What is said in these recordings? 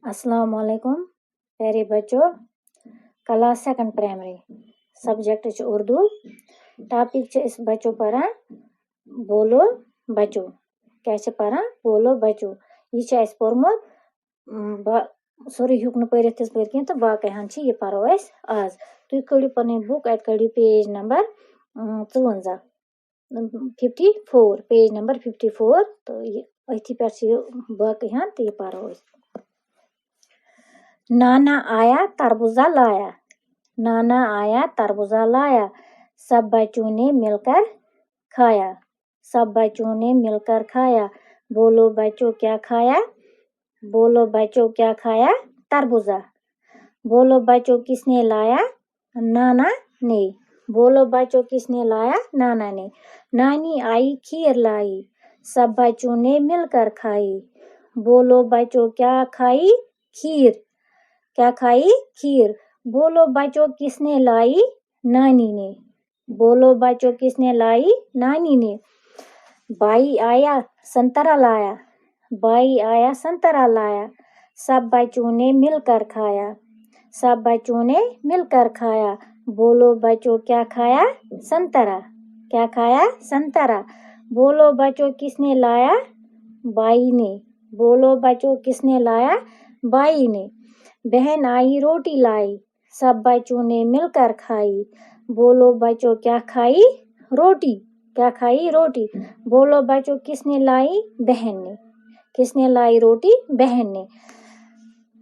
अस्सलाम वालेकुम प्यारे बच्चों। Class 2 primary subject Urdu topic इस बच्चों पढ़ा बोलो बच्चों क्या पढ़ा बोलो बच्चों यह पोर्मुत सोरे हेक पढ़ित कह तो बाकी हन यह पढ़ो आज तुम कड़ो पन बुक अत कड़ो पेज नंबर 54 पेज नंबर 54 तो अथी पे बाकी हन तो यह पढ़ो। नाना आया तरबूजा लाया, नाना आया तरबूजा लाया, सब बच्चों ने मिलकर खाया, सब बच्चों ने मिलकर खाया। बोलो बच्चों क्या खाया, बोलो बच्चों क्या खाया, तरबूजा। बोलो बच्चों किसने लाया, नाना ने। बोलो बच्चों किसने लाया, नाना ने। नानी आई खीर लाई, सब बच्चों ने मिलकर खाई। बोलो बच्चों क्या खाई, खीर। क्या खाई, खीर। बोलो बच्चों किसने लाई, नानी ने। बोलो बच्चों किसने लाई, नानी ने। भाई आया संतरा लाया, भाई आया संतरा लाया, सब बच्चों ने मिलकर खाया, सब बच्चों ने मिलकर खाया। बोलो बच्चों क्या खाया, संतरा। क्या खाया, संतरा। बोलो बच्चों किसने लाया, भाई ने। बोलो बच्चों किसने लाया, भाई ने। बहन आई रोटी लाई, सब बच्चों ने मिलकर खाई। बोलो बच्चों क्या खाई, रोटी। क्या खाई, रोटी। बोलो बच्चों किसने लाई, बहन ने। किसने लाई रोटी, बहन ने।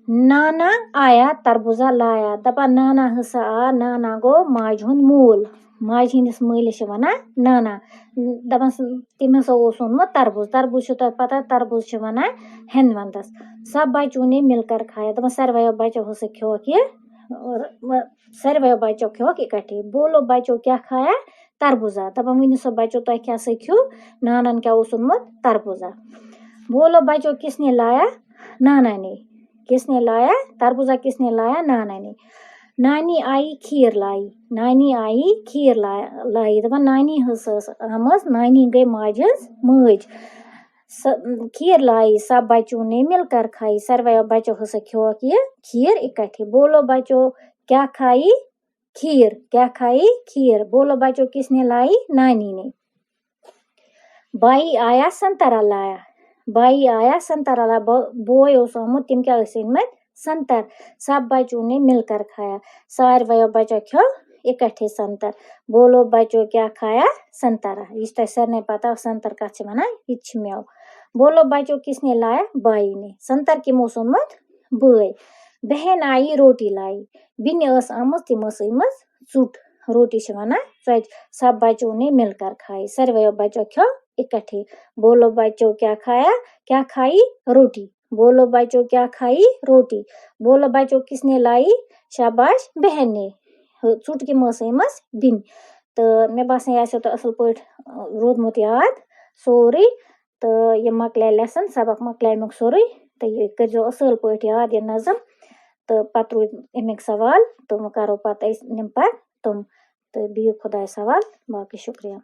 नाना आया तरबूजा लाया, दपा नाना हसा आ, नाना गो माज हुंद मूल, माज हिंदिस मलिस वना नाना। दपन तम हसा ओनुत तरबूज, तरबूज पता तरबूज वना हेंदवंदस। सब बच्चों ने मिलकर खाया, दपन सारवायो बच्चों हसा खोक ये और सारवायो बच्चों खोक इकट्ठे। बोलो बच्चों क्या खाया, तरबूजा। दपन वन सो बच्चों तो क्या सख्यू, नानन क्या ओनुत तरबूजा। बोलो बच्चों किसने लाया, नाना ने। किसने लाया, तरबूजा किसने लाया, नाना ने। नानी आई खीर लाई, नानी आई खीर लाई, दपन नानी हस आमस, नानी गई माज मज। खीर लाई, सब बच्चों ने मिलकर खाई, सारवायो बच्चों हस खोक ये खीर इकट्ठे। बोलो बच्चों क्या खाई, खीर। क्या खाई, खीर। बोलो बच्चों किसने लाई, नानी ने। भाई आया संतरा लाया, भाई आया संतरा लाया, बोय आमुत तम क्या संतर। सब बच्चों ने मिलकर खाया, सारवायो बच्चों खो इकट्ठे संतर। बोलो बच्चों क्या खाया, संतरा। यह सरने पता संतर कथ वन यह मेव। बोलो बच्चों किसने लाया, भाई ने। संतर किमो सोनमुत बय। बहन आई रोटी लाई, बिन आमज तम अमज चुट, रोटी वन चट। सब बच्चों ने मिलकर खाई, सारवायो बच्चों खो इकट्ठे। बोलो बच्चों क्या खाया, क्या खाई, रोटी। बोलो बच्चों क्या खाई, रोटी। बोलो बच्चों किसने लाई, शाबाश बहन ने, चुट कि मस बिन। तो मे बासन यह तो असल पे रोदमुत याद सोरे। तो यह मकल लेसन सबक मकल सोरे, तो यह कर असल पे याद यह नज़म। तो पत रो अमिक सवाल तो करो पत निम पर तुम तो बिहु खुदा सवाल। बाकी शुक्रिया।